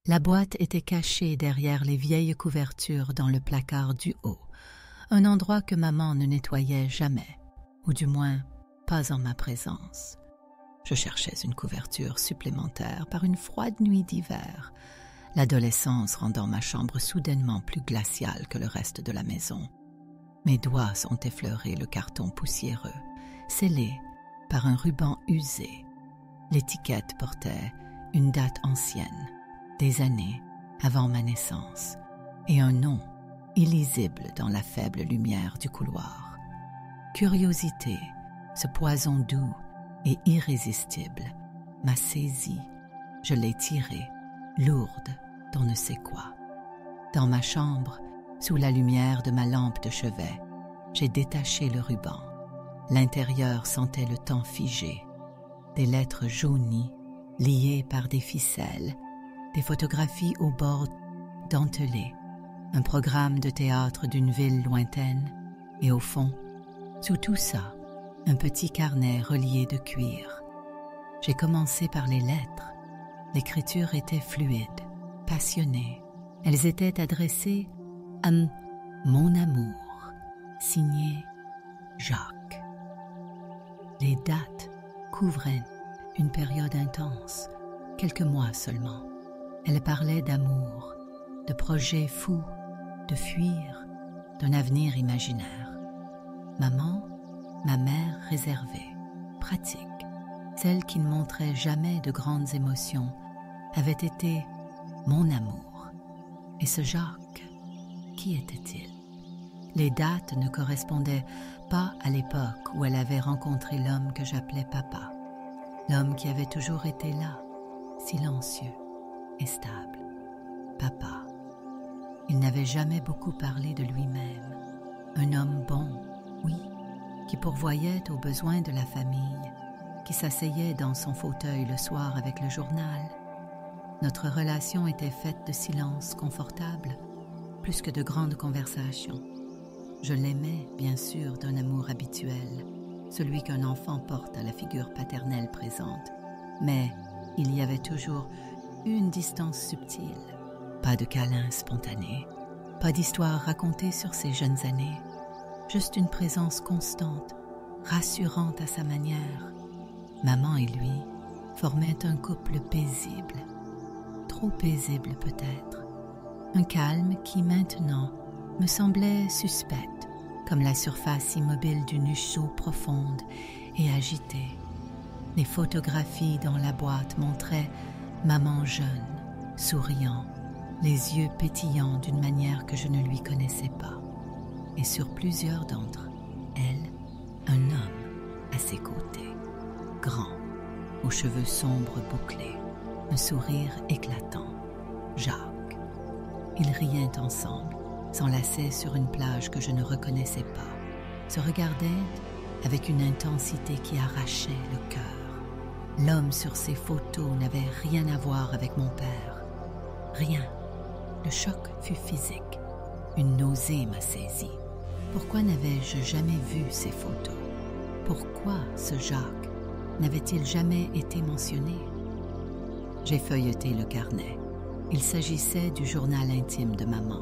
La boîte était cachée derrière les vieilles couvertures dans le placard du haut, un endroit que maman ne nettoyait jamais, ou du moins pas en ma présence. Je cherchais une couverture supplémentaire par une froide nuit d'hiver, l'adolescence rendant ma chambre soudainement plus glaciale que le reste de la maison. Mes doigts ont effleuré le carton poussiéreux, scellé par un ruban usé. L'étiquette portait une date ancienne, des années avant ma naissance, et un nom illisible dans la faible lumière du couloir. Curiosité, ce poison doux et irrésistible, m'a saisi. Je l'ai tirée, lourde d'on ne sait quoi. Dans ma chambre, sous la lumière de ma lampe de chevet, j'ai détaché le ruban. L'intérieur sentait le temps figé, des lettres jaunies, liées par des ficelles, des photographies au bord dentelé, un programme de théâtre d'une ville lointaine, et au fond, sous tout ça, un petit carnet relié de cuir. J'ai commencé par les lettres. L'écriture était fluide, passionnée. Elles étaient adressées à mon amour, signé Jacques. Les dates couvraient une période intense, quelques mois seulement. Elles parlaient d'amour, de projets fous, de fuir, d'un avenir imaginaire. Maman, ma mère réservée, pratique, celle qui ne montrait jamais de grandes émotions, avait été mon amour. Et ce Jacques, qui était-il? Les dates ne correspondaient pas à l'époque où elle avait rencontré l'homme que j'appelais papa, l'homme qui avait toujours été là, silencieux et stable. Papa. Il n'avait jamais beaucoup parlé de lui-même. Un homme bon, oui, qui pourvoyait aux besoins de la famille, qui s'asseyait dans son fauteuil le soir avec le journal. Notre relation était faite de silence confortable, plus que de grandes conversations. Je l'aimais, bien sûr, d'un amour habituel, celui qu'un enfant porte à la figure paternelle présente, mais il y avait toujours une distance subtile. Pas de câlin spontané, pas d'histoire racontée sur ses jeunes années, juste une présence constante, rassurante à sa manière. Maman et lui formaient un couple paisible, trop paisible peut-être, un calme qui maintenant me semblait suspect, comme la surface immobile d'une eau profonde et agitée. Les photographies dans la boîte montraient maman jeune, souriant, les yeux pétillants d'une manière que je ne lui connaissais pas. Et sur plusieurs d'entre elles, un homme à ses côtés, grand, aux cheveux sombres bouclés, un sourire éclatant, Jacques. Ils riaient ensemble, s'enlaçaient sur une plage que je ne reconnaissais pas, se regardaient avec une intensité qui arrachait le cœur. L'homme sur ces photos n'avait rien à voir avec mon père. Rien. Le choc fut physique. Une nausée m'a saisi. Pourquoi n'avais-je jamais vu ces photos? Pourquoi ce Jacques n'avait-il jamais été mentionné? J'ai feuilleté le carnet. Il s'agissait du journal intime de maman.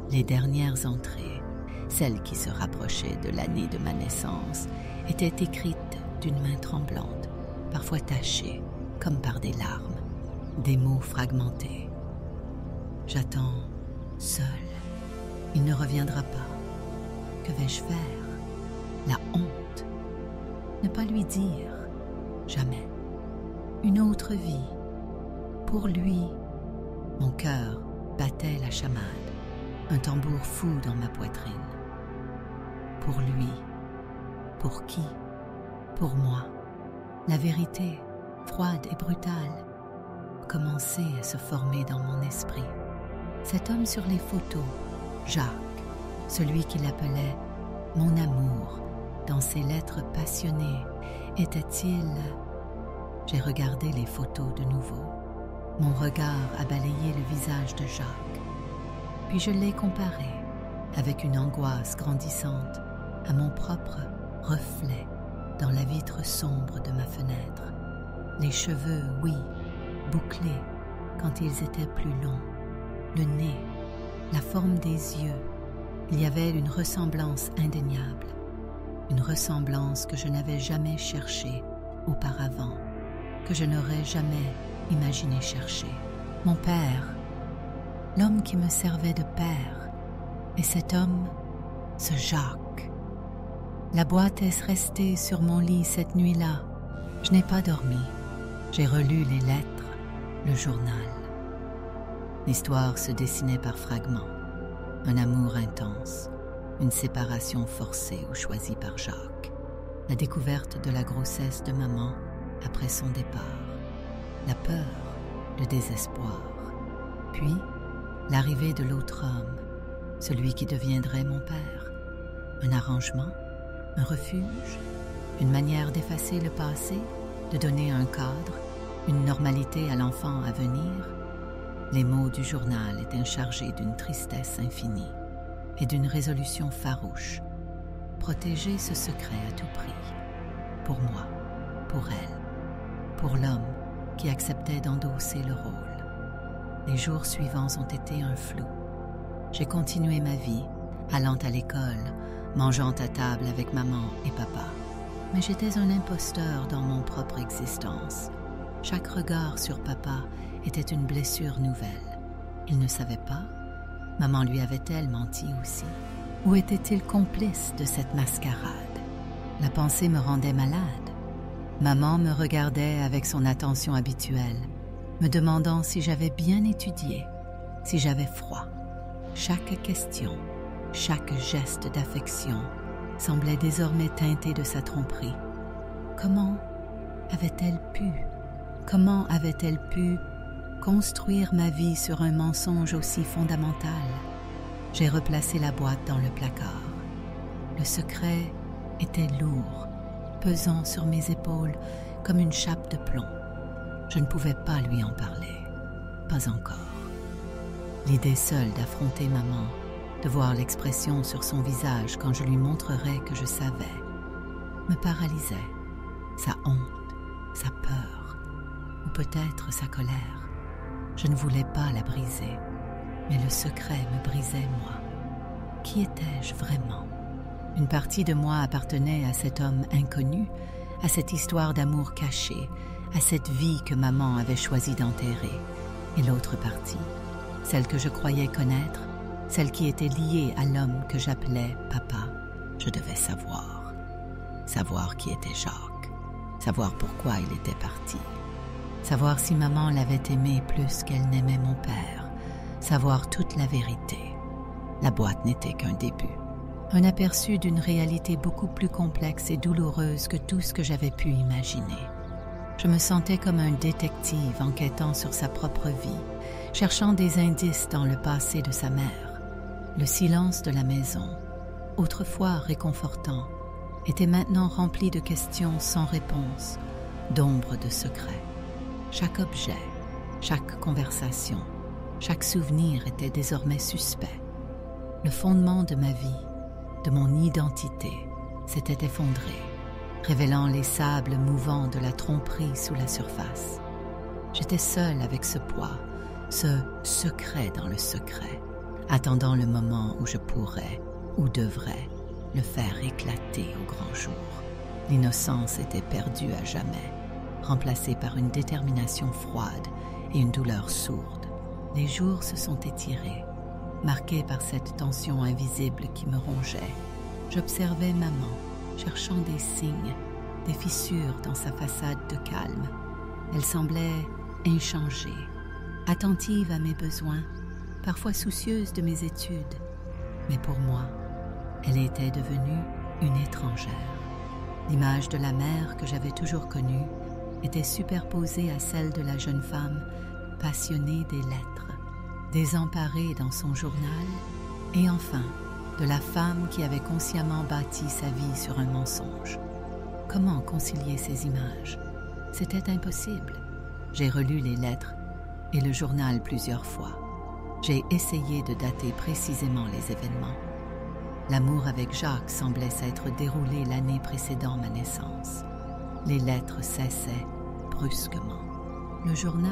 Les dernières entrées, celles qui se rapprochaient de l'année de ma naissance, étaient écrites d'une main tremblante, parfois tachées, comme par des larmes, des mots fragmentés. J'attends, seule. Il ne reviendra pas. Que vais-je faire? La honte. Ne pas lui dire. Jamais. Une autre vie. Pour lui. Mon cœur battait la chamade. Un tambour fou dans ma poitrine. Pour lui. Pour qui? Pour moi. La vérité, froide et brutale, commençait à se former dans mon esprit. Cet homme sur les photos, Jacques, celui qu'il appelait « mon amour » dans ses lettres passionnées, était-il... J'ai regardé les photos de nouveau. Mon regard a balayé le visage de Jacques. Puis je l'ai comparé, avec une angoisse grandissante, à mon propre reflet dans la vitre sombre de ma fenêtre. Les cheveux, oui, bouclés, quand ils étaient plus longs, le nez, la forme des yeux. Il y avait une ressemblance indéniable, une ressemblance que je n'avais jamais cherchée auparavant, que je n'aurais jamais imaginé chercher. Mon père, l'homme qui me servait de père, et cet homme, ce Jacques. La boîte est restée sur mon lit cette nuit-là. Je n'ai pas dormi. J'ai relu les lettres, le journal. L'histoire se dessinait par fragments. Un amour intense, une séparation forcée ou choisie par Jacques, la découverte de la grossesse de maman après son départ, la peur, le désespoir, puis l'arrivée de l'autre homme, celui qui deviendrait mon père. Un arrangement, un refuge, une manière d'effacer le passé, de donner un cadre, une normalité à l'enfant à venir. Les mots du journal étaient chargés d'une tristesse infinie et d'une résolution farouche. Protéger ce secret à tout prix. Pour moi, pour elle, pour l'homme qui acceptait d'endosser le rôle. Les jours suivants ont été un flou. J'ai continué ma vie, allant à l'école, mangeant à table avec maman et papa. Mais j'étais un imposteur dans mon propre existence. Chaque regard sur papa était une blessure nouvelle. Il ne savait pas. Maman lui avait-elle menti aussi? Ou était-il complice de cette mascarade? La pensée me rendait malade. Maman me regardait avec son attention habituelle, me demandant si j'avais bien étudié, si j'avais froid. Chaque question, chaque geste d'affection semblait désormais teinté de sa tromperie. Comment avait-elle pu construire ma vie sur un mensonge aussi fondamental? J'ai replacé la boîte dans le placard. Le secret était lourd, pesant sur mes épaules comme une chape de plomb. Je ne pouvais pas lui en parler, pas encore. L'idée seule d'affronter maman, de voir l'expression sur son visage quand je lui montrerais que je savais, me paralysait. Sa honte, sa peur, ou peut-être sa colère. Je ne voulais pas la briser, mais le secret me brisait moi. Qui étais-je vraiment? Une partie de moi appartenait à cet homme inconnu, à cette histoire d'amour cachée, à cette vie que maman avait choisi d'enterrer. Et l'autre partie, celle que je croyais connaître, celle qui était liée à l'homme que j'appelais papa, je devais savoir. Savoir qui était Jacques, savoir pourquoi il était parti, savoir si maman l'avait aimé plus qu'elle n'aimait mon père, savoir toute la vérité. La boîte n'était qu'un début, un aperçu d'une réalité beaucoup plus complexe et douloureuse que tout ce que j'avais pu imaginer. Je me sentais comme un détective enquêtant sur sa propre vie, cherchant des indices dans le passé de sa mère. Le silence de la maison, autrefois réconfortant, était maintenant rempli de questions sans réponse, d'ombres de secrets. Chaque objet, chaque conversation, chaque souvenir était désormais suspect. Le fondement de ma vie, de mon identité, s'était effondré, révélant les sables mouvants de la tromperie sous la surface. J'étais seule avec ce poids, ce secret dans le secret, attendant le moment où je pourrais, ou devrais, le faire éclater au grand jour. L'innocence était perdue à jamais, remplacée par une détermination froide et une douleur sourde. Les jours se sont étirés, marqués par cette tension invisible qui me rongeait. J'observais maman, cherchant des signes, des fissures dans sa façade de calme. Elle semblait inchangée, attentive à mes besoins, parfois soucieuse de mes études. Mais pour moi, elle était devenue une étrangère. L'image de la mère que j'avais toujours connue était superposée à celle de la jeune femme passionnée des lettres, désemparée dans son journal, et enfin de la femme qui avait consciemment bâti sa vie sur un mensonge. Comment concilier ces images? C'était impossible. J'ai relu les lettres et le journal plusieurs fois. J'ai essayé de dater précisément les événements. L'amour avec Jacques semblait s'être déroulé l'année précédant ma naissance. Les lettres cessaient brusquement. Le journal,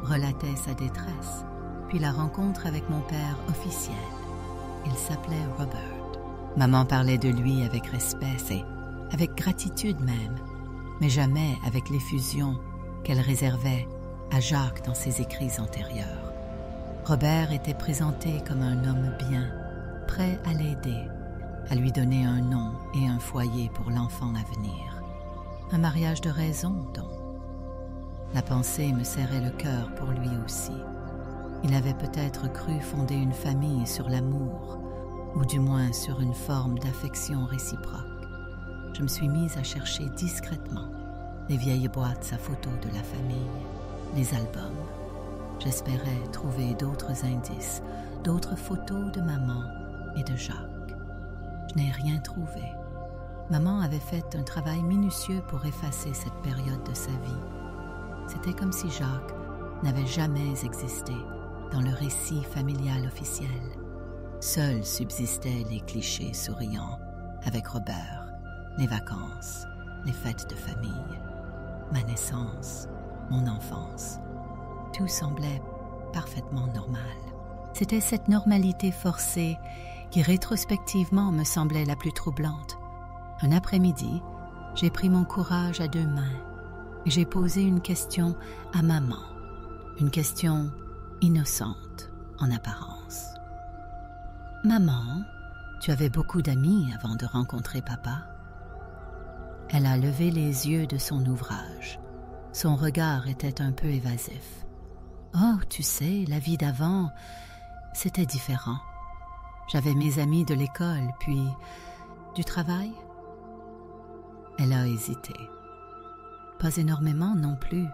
relatait sa détresse, puis la rencontre avec mon père officiel. Il s'appelait Robert. Maman parlait de lui avec respect et avec gratitude même, mais jamais avec l'effusion qu'elle réservait à Jacques dans ses écrits antérieurs. Robert était présenté comme un homme bien, prêt à l'aider, à lui donner un nom et un foyer pour l'enfant à venir. Un mariage de raison, donc. La pensée me serrait le cœur pour lui aussi. Il avait peut-être cru fonder une famille sur l'amour, ou du moins sur une forme d'affection réciproque. Je me suis mise à chercher discrètement les vieilles boîtes à photos de la famille, les albums. J'espérais trouver d'autres indices, d'autres photos de maman et de Jacques. Je n'ai rien trouvé. Maman avait fait un travail minutieux pour effacer cette période de sa vie. C'était comme si Jacques n'avait jamais existé dans le récit familial officiel. Seuls subsistaient les clichés souriants avec Robert, les vacances, les fêtes de famille, ma naissance, mon enfance. Tout semblait parfaitement normal. C'était cette normalité forcée qui rétrospectivement me semblait la plus troublante. Un après-midi, j'ai pris mon courage à deux mains et j'ai posé une question à maman, une question innocente en apparence. « Maman, tu avais beaucoup d'amis avant de rencontrer papa ?» Elle a levé les yeux de son ouvrage. Son regard était un peu évasif. « Oh, tu sais, la vie d'avant, c'était différent. J'avais mes amis de l'école, puis du travail. » Elle a hésité. Pas énormément non plus.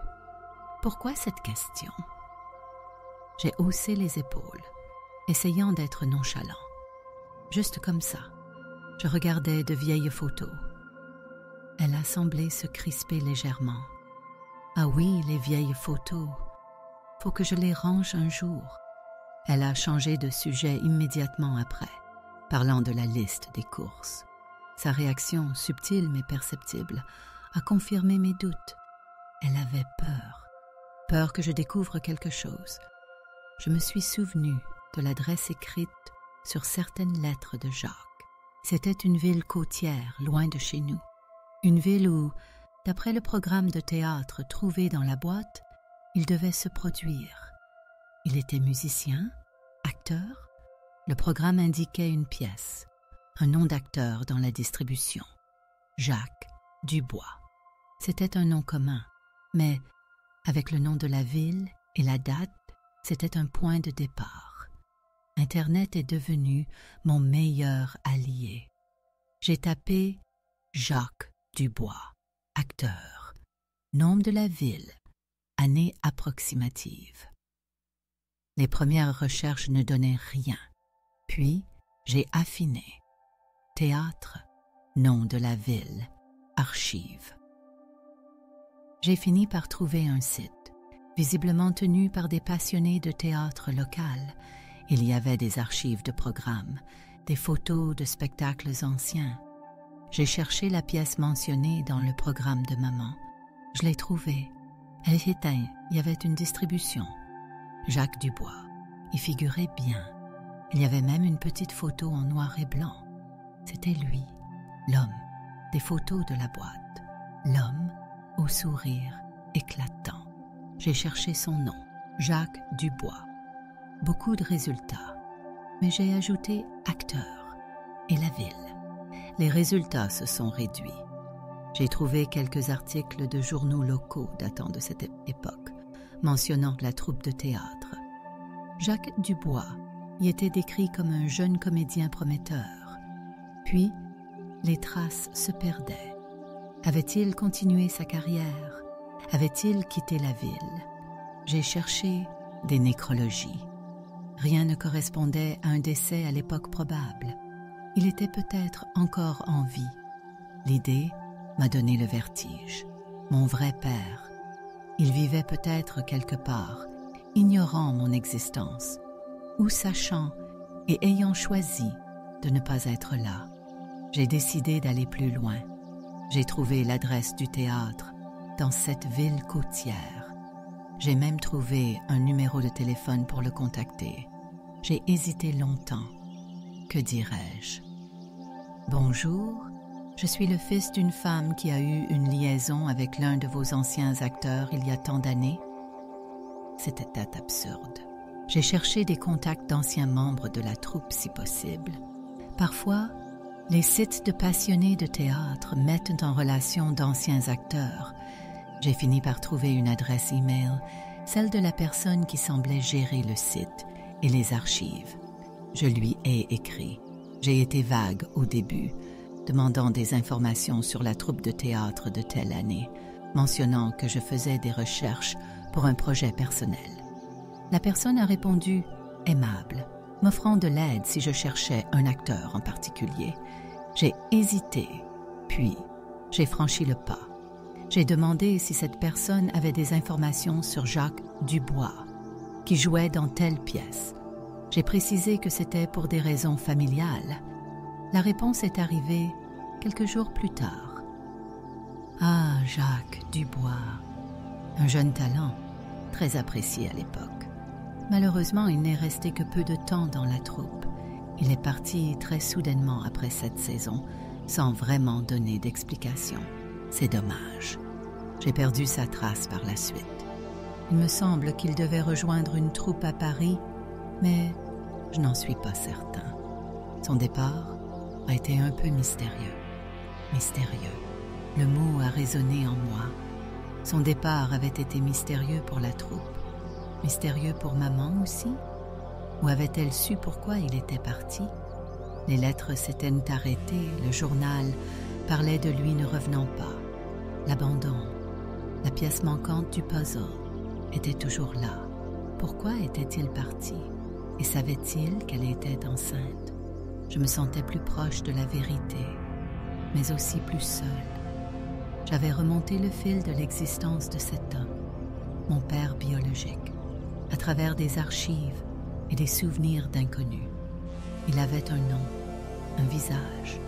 Pourquoi cette question? J'ai haussé les épaules, essayant d'être nonchalant. Juste comme ça, je regardais de vieilles photos. Elle a semblé se crisper légèrement. Ah oui, les vieilles photos. Faut que je les range un jour. Elle a changé de sujet immédiatement après, parlant de la liste des courses. Sa réaction, subtile mais perceptible, a confirmé mes doutes. Elle avait peur. Peur que je découvre quelque chose. Je me suis souvenu de l'adresse écrite sur certaines lettres de Jacques. C'était une ville côtière, loin de chez nous. Une ville où, d'après le programme de théâtre trouvé dans la boîte, il devait se produire. Il était musicien, acteur. Le programme indiquait une pièce, un nom d'acteur dans la distribution. Jacques Dubois. C'était un nom commun, mais avec le nom de la ville et la date, c'était un point de départ. Internet est devenu mon meilleur allié. J'ai tapé Jacques Dubois, acteur, nom de la ville, année approximative. Les premières recherches ne donnaient rien. Puis, j'ai affiné. Théâtre, nom de la ville, archives. J'ai fini par trouver un site, visiblement tenu par des passionnés de théâtre local. Il y avait des archives de programmes, des photos de spectacles anciens. J'ai cherché la pièce mentionnée dans le programme de maman. Je l'ai trouvée. Elle était, il y avait une distribution. Jacques Dubois y figurait bien. Il y avait même une petite photo en noir et blanc. C'était lui, l'homme, des photos de la boîte. L'homme au sourire éclatant. J'ai cherché son nom, Jacques Dubois. Beaucoup de résultats, mais j'ai ajouté acteur et la ville. Les résultats se sont réduits. J'ai trouvé quelques articles de journaux locaux datant de cette époque, mentionnant la troupe de théâtre. Jacques Dubois y était décrit comme un jeune comédien prometteur. Puis, les traces se perdaient. Avait-il continué sa carrière? Avait-il quitté la ville? J'ai cherché des nécrologies. Rien ne correspondait à un décès à l'époque probable. Il était peut-être encore en vie. L'idée m'a donné le vertige. Mon vrai père. Il vivait peut-être quelque part, ignorant mon existence, ou sachant et ayant choisi de ne pas être là. J'ai décidé d'aller plus loin. J'ai trouvé l'adresse du théâtre dans cette ville côtière. J'ai même trouvé un numéro de téléphone pour le contacter. J'ai hésité longtemps. Que dirais-je? Bonjour, je suis le fils d'une femme qui a eu une liaison avec l'un de vos anciens acteurs il y a tant d'années. C'était absurde. J'ai cherché des contacts d'anciens membres de la troupe si possible. Parfois, les sites de passionnés de théâtre mettent en relation d'anciens acteurs. J'ai fini par trouver une adresse e-mail, celle de la personne qui semblait gérer le site et les archives. Je lui ai écrit. J'ai été vague au début, demandant des informations sur la troupe de théâtre de telle année, mentionnant que je faisais des recherches pour un projet personnel. La personne a répondu aimable, m'offrant de l'aide si je cherchais un acteur en particulier. J'ai hésité, puis j'ai franchi le pas. J'ai demandé si cette personne avait des informations sur Jacques Dubois, qui jouait dans telle pièce. J'ai précisé que c'était pour des raisons familiales. La réponse est arrivée quelques jours plus tard. Ah, Jacques Dubois, un jeune talent, très apprécié à l'époque. Malheureusement, il n'est resté que peu de temps dans la troupe. Il est parti très soudainement après cette saison, sans vraiment donner d'explication. C'est dommage. J'ai perdu sa trace par la suite. Il me semble qu'il devait rejoindre une troupe à Paris, mais je n'en suis pas certain. Son départ a été un peu mystérieux. Mystérieux. Le mot a résonné en moi. Son départ avait été mystérieux pour la troupe. Mystérieux pour maman aussi? Ou avait-elle su pourquoi il était parti? Les lettres s'étaient arrêtées, le journal parlait de lui ne revenant pas. L'abandon, la pièce manquante du puzzle, était toujours là. Pourquoi était-il parti? Et savait-il qu'elle était enceinte? Je me sentais plus proche de la vérité, mais aussi plus seule. J'avais remonté le fil de l'existence de cet homme, mon père biologique, à travers des archives et des souvenirs d'inconnus. Il avait un nom, un visage,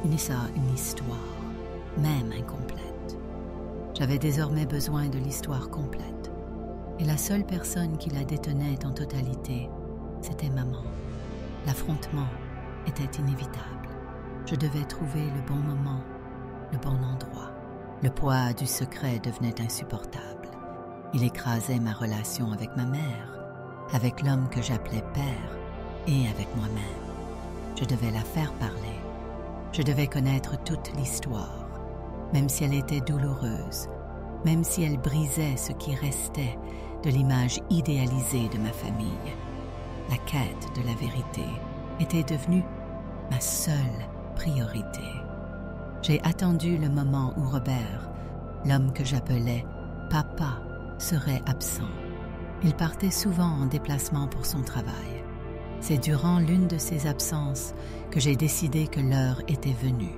une histoire, même incomplète. J'avais désormais besoin de l'histoire complète. Et la seule personne qui la détenait en totalité, c'était maman. L'affrontement était inévitable. Je devais trouver le bon moment, le bon endroit. Le poids du secret devenait insupportable. Il écrasait ma relation avec ma mère, avec l'homme que j'appelais père et avec moi-même. Je devais la faire parler. Je devais connaître toute l'histoire, même si elle était douloureuse, même si elle brisait ce qui restait de l'image idéalisée de ma famille. La quête de la vérité était devenue ma seule priorité. J'ai attendu le moment où Robert, l'homme que j'appelais papa, serait absent. Il partait souvent en déplacement pour son travail. C'est durant l'une de ces absences que j'ai décidé que l'heure était venue.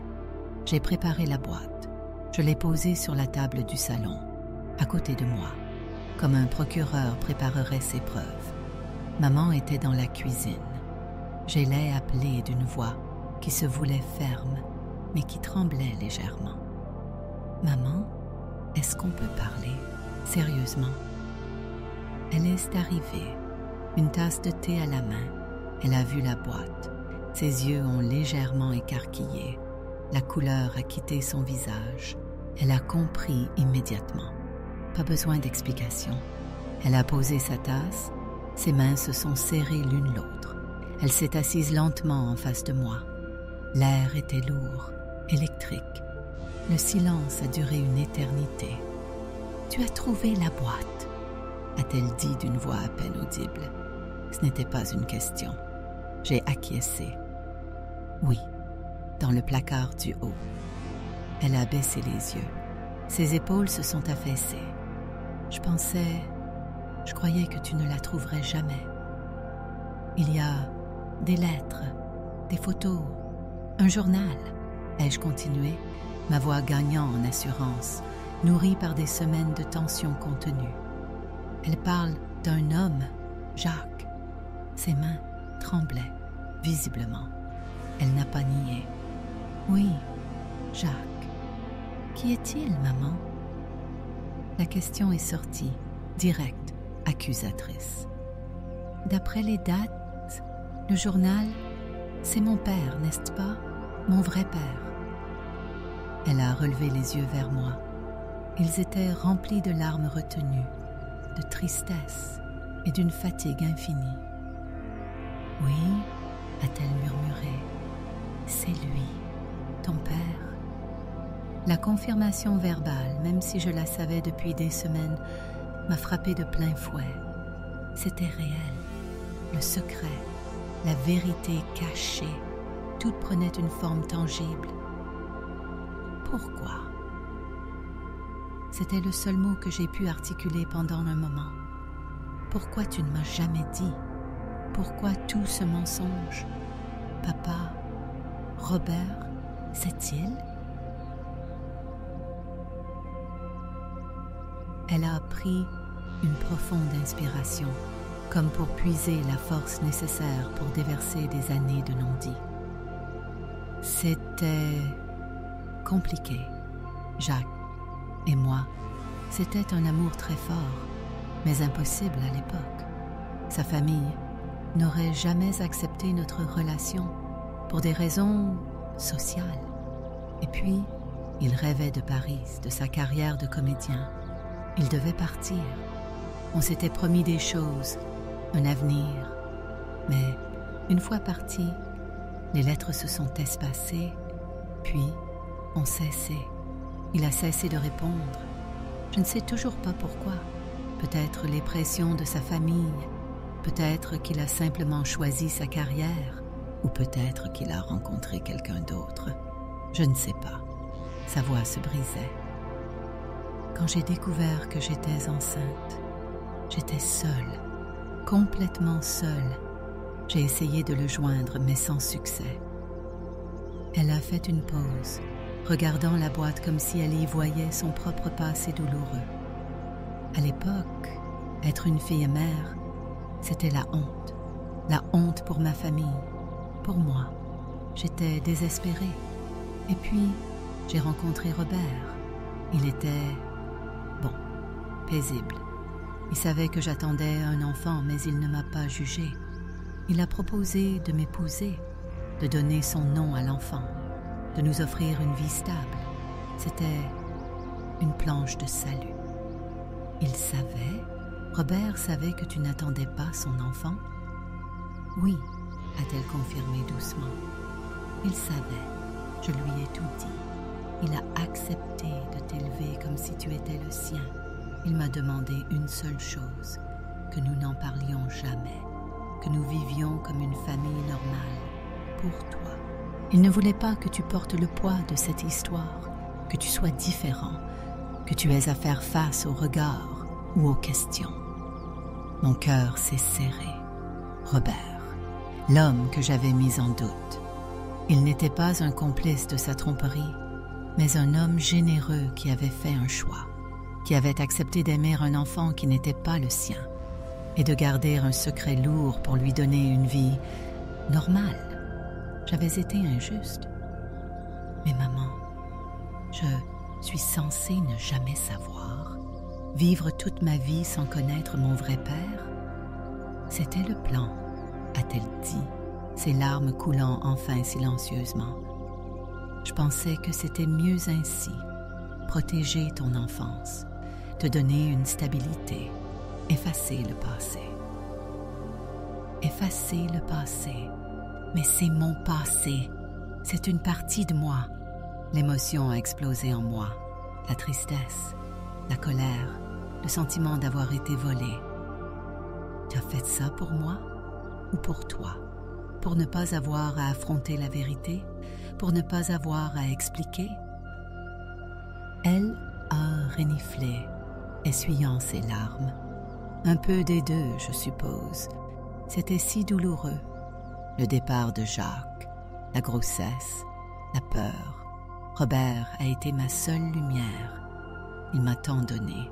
J'ai préparé la boîte. Je l'ai posée sur la table du salon, à côté de moi, comme un procureur préparerait ses preuves. Maman était dans la cuisine. Je l'ai appelée d'une voix qui se voulait ferme, mais qui tremblait légèrement. « Maman, est-ce qu'on peut parler? Sérieusement? » Elle est arrivée, une tasse de thé à la main. Elle a vu la boîte. Ses yeux ont légèrement écarquillé. La couleur a quitté son visage. Elle a compris immédiatement. Pas besoin d'explication. Elle a posé sa tasse. Ses mains se sont serrées l'une l'autre. Elle s'est assise lentement en face de moi. L'air était lourd, électrique. Le silence a duré une éternité. « Tu as trouvé la boîte ?» a-t-elle dit d'une voix à peine audible. Ce n'était pas une question. J'ai acquiescé. Oui, dans le placard du haut. Elle a baissé les yeux. Ses épaules se sont affaissées. Je croyais que tu ne la trouverais jamais. Il y a des lettres, des photos, un journal. Ai-je continué, ma voix gagnant en assurance, nourrie par des semaines de tension contenue. Elle parle d'un homme, Jacques. Ses mains tremblaient, visiblement. Elle n'a pas nié. Oui, Jacques. Qui est-il, maman? La question est sortie, directe, accusatrice. D'après les dates, le journal, c'est mon père, n'est-ce pas? Mon vrai père. Elle a relevé les yeux vers moi. Ils étaient remplis de larmes retenues, de tristesse et d'une fatigue infinie. « Oui, a-t-elle murmuré, c'est lui, ton père. » La confirmation verbale, même si je la savais depuis des semaines, m'a frappée de plein fouet. C'était réel, le secret, la vérité cachée, tout prenait une forme tangible. Pourquoi? C'était le seul mot que j'ai pu articuler pendant un moment. Pourquoi tu ne m'as jamais dit? Pourquoi tout ce mensonge? Papa, Robert, sait-il? Elle a pris une profonde inspiration, comme pour puiser la force nécessaire pour déverser des années de non-dit. C'était compliqué. Jacques et moi, c'était un amour très fort, mais impossible à l'époque. Sa famille n'aurait jamais accepté notre relation pour des raisons sociales. Et puis, il rêvait de Paris, de sa carrière de comédien. Il devait partir. On s'était promis des choses, un avenir. Mais une fois parti, les lettres se sont espacées, puis ont cessé. Il a cessé de répondre. Je ne sais toujours pas pourquoi. Peut-être les pressions de sa famille, peut-être qu'il a simplement choisi sa carrière, ou peut-être qu'il a rencontré quelqu'un d'autre. Je ne sais pas. Sa voix se brisait. Quand j'ai découvert que j'étais enceinte, j'étais seule, complètement seule. J'ai essayé de le joindre, mais sans succès. Elle a fait une pause, regardant la boîte comme si elle y voyait son propre passé douloureux. À l'époque, être une fille mère, c'était la honte pour ma famille, pour moi. J'étais désespérée. Et puis, j'ai rencontré Robert. Il était, paisible. Il savait que j'attendais un enfant, mais il ne m'a pas jugée. Il a proposé de m'épouser, de donner son nom à l'enfant, de nous offrir une vie stable. C'était une planche de salut. Il savait, Robert savait que tu n'attendais pas son enfant? Oui, a-t-elle confirmé doucement. Il savait, je lui ai tout dit. Il a accepté de t'élever comme si tu étais le sien. Il m'a demandé une seule chose, que nous n'en parlions jamais, que nous vivions comme une famille normale, pour toi. Il ne voulait pas que tu portes le poids de cette histoire, que tu sois différent, que tu aies à faire face aux regards ou aux questions. Mon cœur s'est serré. Robert, l'homme que j'avais mis en doute. Il n'était pas un complice de sa tromperie, mais un homme généreux qui avait fait un choix, qui avait accepté d'aimer un enfant qui n'était pas le sien et de garder un secret lourd pour lui donner une vie normale. J'avais été injuste. Mais maman, je suis censée ne jamais savoir, vivre toute ma vie sans connaître mon vrai père? C'était le plan, a-t-elle dit, ses larmes coulant enfin silencieusement. Je pensais que c'était mieux ainsi, protéger ton enfance, te donner une stabilité, effacer le passé. Effacer le passé, mais c'est mon passé, c'est une partie de moi. L'émotion a explosé en moi, la tristesse, la colère, le sentiment d'avoir été volée. Tu as fait ça pour moi ou pour toi? Pour ne pas avoir à affronter la vérité? Pour ne pas avoir à expliquer? Elle a reniflé, essuyant ses larmes. Un peu des deux, je suppose. C'était si douloureux. Le départ de Jacques, la grossesse, la peur. Robert a été ma seule lumière. Il m'a tant donné.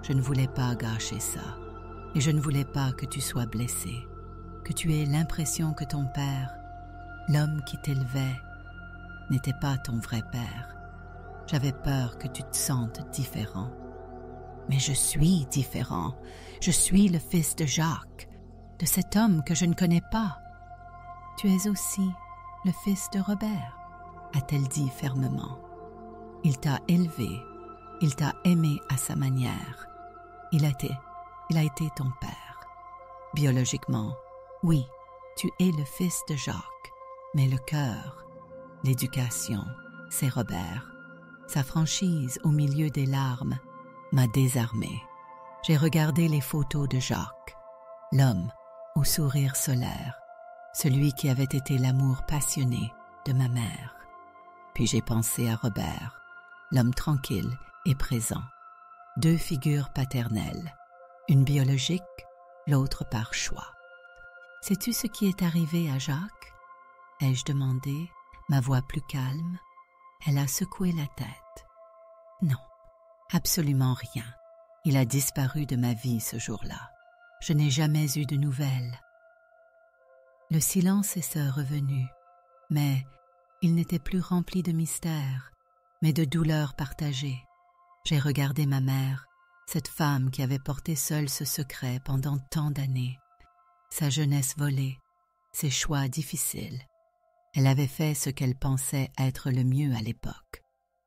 Je ne voulais pas gâcher ça. Et je ne voulais pas que tu sois blessé, que tu aies l'impression que ton père, l'homme qui t'élevait, n'était pas ton vrai père. J'avais peur que tu te sentes différent. Mais je suis différent. Je suis le fils de Jacques, de cet homme que je ne connais pas. Tu es aussi le fils de Robert, a-t-elle dit fermement. Il t'a élevé, il t'a aimé à sa manière. Il a été ton père. Biologiquement, oui, tu es le fils de Jacques, mais le cœur, l'éducation, c'est Robert. Sa franchise au milieu des larmes m'a désarmée. J'ai regardé les photos de Jacques, l'homme au sourire solaire, celui qui avait été l'amour passionné de ma mère. Puis j'ai pensé à Robert, l'homme tranquille et présent. Deux figures paternelles, une biologique, l'autre par choix. Sais-tu ce qui est arrivé à Jacques? Ai-je demandé, ma voix plus calme. Elle a secoué la tête. Non, absolument rien. Il a disparu de ma vie ce jour-là. Je n'ai jamais eu de nouvelles. Le silence est revenu, mais il n'était plus rempli de mystère, mais de douleur partagée. J'ai regardé ma mère, cette femme qui avait porté seule ce secret pendant tant d'années. Sa jeunesse volée, ses choix difficiles. Elle avait fait ce qu'elle pensait être le mieux à l'époque,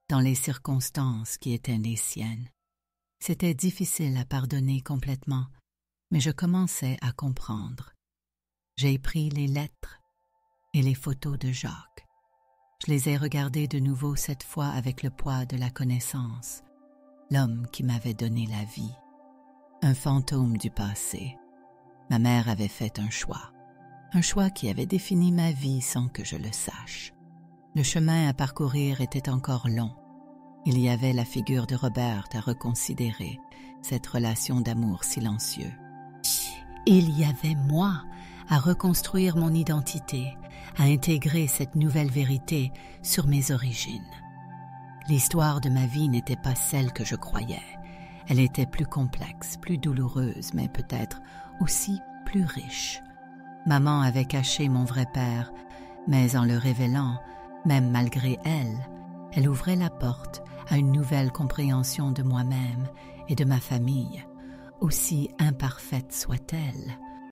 dans les circonstances qui étaient les siennes. C'était difficile à pardonner complètement, mais je commençais à comprendre. J'ai pris les lettres et les photos de Jacques. Je les ai regardées de nouveau cette fois avec le poids de la connaissance, l'homme qui m'avait donné la vie. Un fantôme du passé. Ma mère avait fait un choix qui avait défini ma vie sans que je le sache. Le chemin à parcourir était encore long. Il y avait la figure de Robert à reconsidérer, cette relation d'amour silencieux. Il y avait moi à reconstruire mon identité, à intégrer cette nouvelle vérité sur mes origines. L'histoire de ma vie n'était pas celle que je croyais. Elle était plus complexe, plus douloureuse, mais peut-être aussi plus riche. Maman avait caché mon vrai père, mais en le révélant, même malgré elle, elle ouvrait la porte à une nouvelle compréhension de moi-même et de ma famille, aussi imparfaite soit-elle.